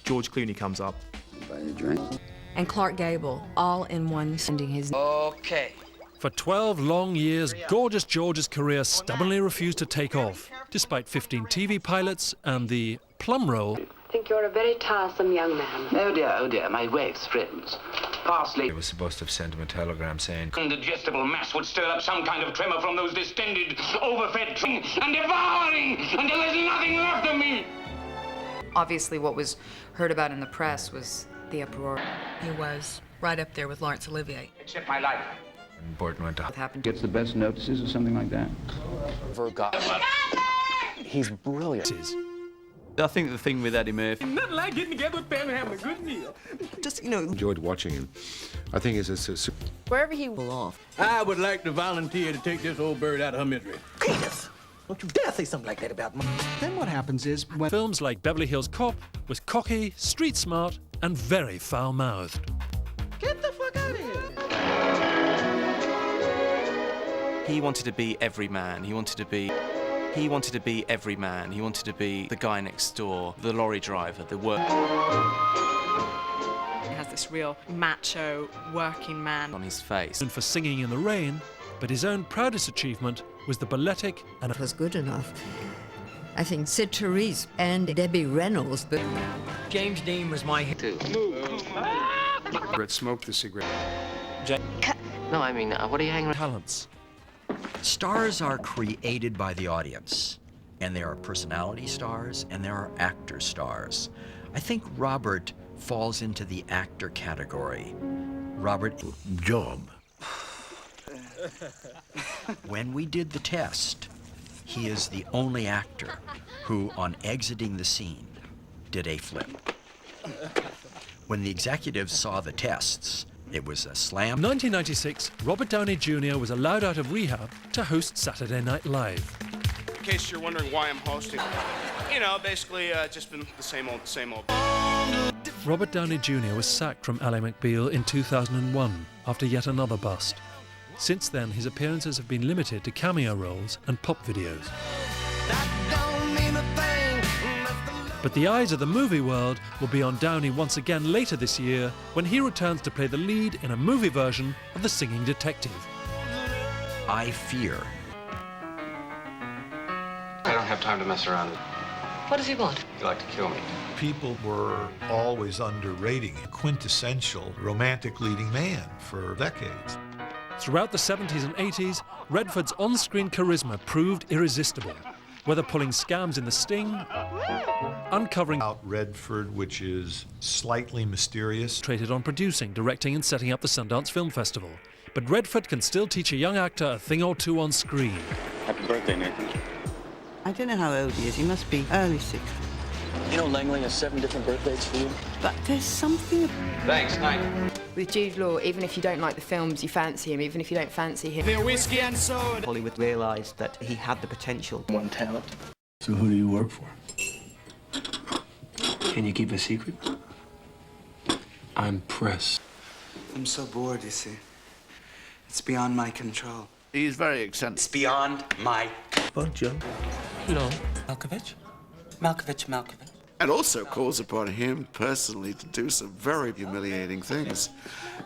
George Clooney comes up. Buy a drink. And Clark Gable, all in one, sending his... Okay. For 12 long years, Gorgeous George's career stubbornly refused to take off, despite 15 TV pilots and the plum role. I think you're a very tiresome young man. Oh dear, my wife's friends. Parsley. He was supposed to have sent him a telegram saying, Indigestible mass would stir up some kind of tremor from those distended, overfed, and devouring until there's nothing left of me. Obviously, what was heard about in the press was the uproar. He was right up there with Laurence Olivier. Except my life. and Burton went to... What happened? Gets the best notices or something like that. He's brilliant. I think the thing with Eddie Murphy... Nothing like getting together with family and having a good meal. Just, you know... Enjoyed watching him. I think it's a... Wherever he will off. I would like to volunteer to take this old bird out of her misery. Penis! Don't you dare say something like that about me. Then what happens is when... Films like Beverly Hills Cop was cocky, street smart, and very foul-mouthed. Get the fuck out of here! He wanted to be every man. He wanted to be every man. He wanted to be the guy next door, the lorry driver, the work... He has this real macho, working man on his face. And for Singing in the Rain, but his own proudest achievement was the balletic and... It was good enough. I think Sid Therese and Debbie Reynolds, but... James Dean was my... Brett smoked the cigarette. No, I mean, what are you hanging around? talents. Stars are created by the audience, and there are personality stars and there are actor stars. I think Robert falls into the actor category. Robert... Job. When we did the test, he is the only actor who, on exiting the scene, did a flip. When the executives saw the tests, it was a slam. 1996, Robert Downey Jr. was allowed out of rehab to host Saturday Night Live. In case you're wondering why I'm hosting, you know, basically just been the same old. Robert Downey Jr. was sacked from Ally McBeal in 2001 after yet another bust. Since then, his appearances have been limited to cameo roles and pop videos. But the eyes of the movie world will be on Downey once again later this year when he returns to play the lead in a movie version of The Singing Detective. I fear. I don't have time to mess around. What does he want? He'd like to kill me. People were always underrating a quintessential romantic leading man for decades. Throughout the 70s and 80s, Redford's on-screen charisma proved irresistible, whether pulling scams in The Sting, uncovering Out Redford, which is slightly mysterious. Traded on producing, directing and setting up the Sundance Film Festival. But Redford can still teach a young actor a thing or two on screen. Happy birthday, Nathan. I don't know how old he is. He must be early 60s. You know Langley has 7 different birthdays for you? But there's something... Thanks, night. With Jude Law, even if you don't like the films, you fancy him. Even if you don't fancy him. Beer, whiskey and soda. Hollywood realised that he had the potential. One talent. So who do you work for? Can you keep a secret? I'm press. I'm so bored, you see. It's beyond my control. He's very eccentric. It's beyond my... Fuck, Joe. No. Malkovich? Malkovich. And also calls upon him personally to do some very humiliating things.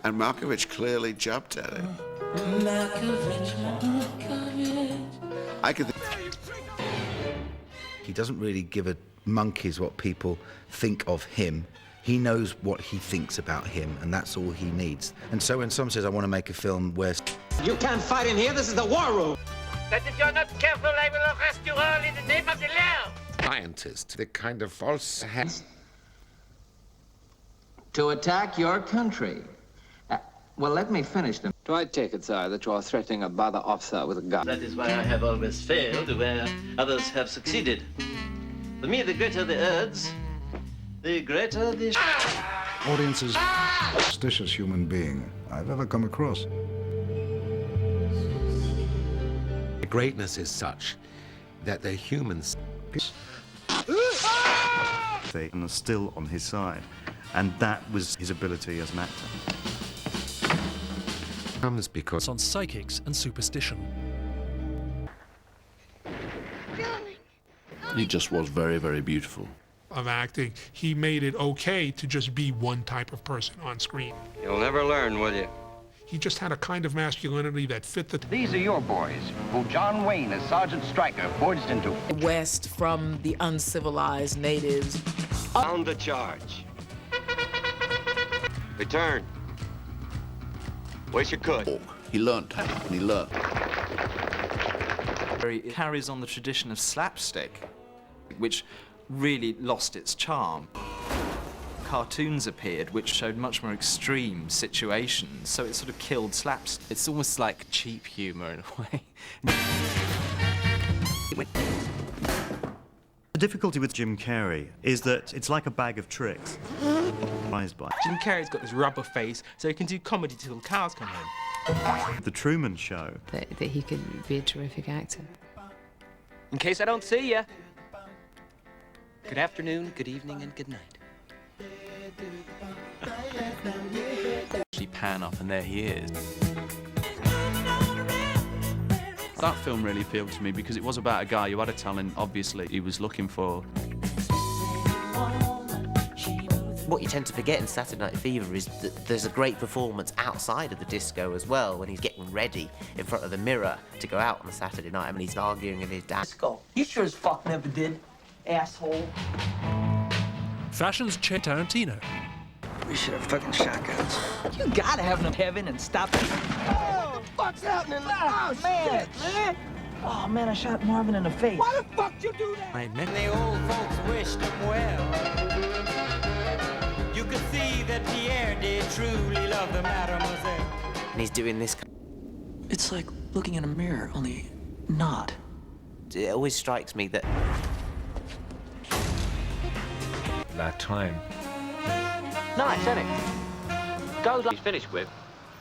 And Malkovich clearly jumped at it. I could... He doesn't really give a monkey's what people think of him. He knows what he thinks about him, and that's all he needs. And so when someone says, I want to make a film where... You can't fight in here. This is the war room. That if you're not careful, I will arrest you all in the name of the law. Scientist, the kind of false hat. To attack your country. Well, let me finish them. Do I take it, sir, that you are threatening a brother officer with a gun? That is why I have always failed where others have succeeded. For me, the greater the odds, the greater the... Audiences, superstitious human being I've ever come across. The greatness is such that the humans... And are still on his side. And that was his ability as an actor. comes because... on psychics and superstition. He just was very, very beautiful. of acting, he made it okay to just be one type of person on screen. You'll never learn, will you? He just had a kind of masculinity that fit the... These are your boys, who John Wayne, as Sergeant Stryker, forged into. West from the uncivilized natives. On the charge. Return. Wish you could. He learned, and he learned. It carries on the tradition of slapstick, which really lost its charm. Cartoons appeared which showed much more extreme situations, so it sort of killed slapstick. It's almost like cheap humour in a way. The difficulty with Jim Carrey is that it's like a bag of tricks. Jim Carrey's got this rubber face, so he can do comedy till the cows come home. The Truman Show. That he could be a terrific actor. In case I don't see ya. Good afternoon, good evening, and good night. Actually pan up and there he is. That film really appealed to me because it was about a guy who had a talent, obviously, he was looking for. What you tend to forget in Saturday Night Fever is that there's a great performance outside of the disco as well, when he's getting ready in front of the mirror to go out on a Saturday night. I mean, he's arguing with his dad. Disco. You sure as fuck never did, asshole. Fashion's Tarantino. We should have fucking shotguns. You gotta have enough heaven and stop it. Oh, fuck's happening? Oh, man, man. Oh, man, I shot Marvin in the face. Why the fuck you do that? And the old folks wished him well. You could see that Pierre did truly love the mademoiselle. And he's doing this. It's like looking in a mirror, only not. It always strikes me that... That time. Nice, isn't it? Goes like he's finished with.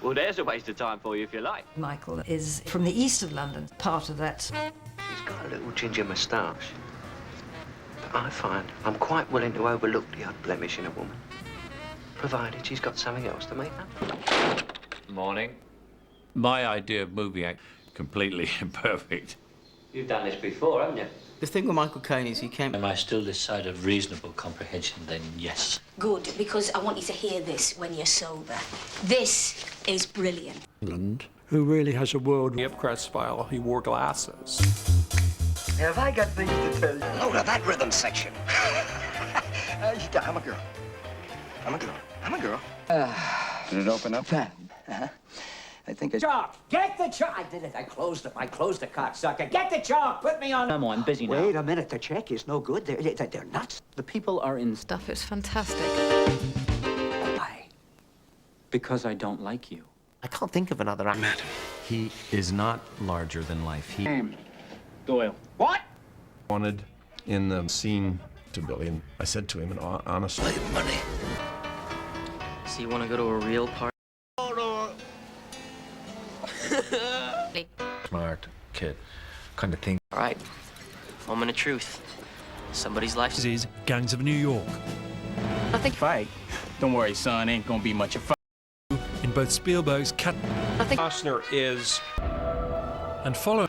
Well, there's a waste of time for you if you like. Michael is from the east of London, part of that. He's got a little ginger moustache. But I find I'm quite willing to overlook the odd blemish in a woman, provided she's got something else to make up. Morning. My idea of movie act, completely imperfect. You've done this before, haven't you? The thing with Michael Caine is he came... Am I still this side of reasonable comprehension, then yes. Good, because I want you to hear this when you're sober. This is brilliant. England, who really has a world of Crestfile. He wore glasses. Have I got things to tell you? Look at that rhythm section. I'm a girl. I'm a girl. I'm a girl. Did it open up? Uh-huh. I think it's... Chalk! Get the chalk! I did it. I closed it. I closed the cocksucker. Get the chalk! Put me on... I'm busy now. Wait a minute. The check is no good. They're nuts. The people are in... Stuff is fantastic. Why? Because I don't like you. I can't think of another actor. He is not larger than life. He Doyle. What? wanted in the scene to Billy, and I said to him, and honestly... money. So you want to go to a real party? Smart kid, kind of thing. All right. Moment of truth. Somebody's life is Gangs of New York. I think fight. Don't worry, son. Ain't gonna be much of fun. In both Spielberg's Cat... I think Costner is... And follow...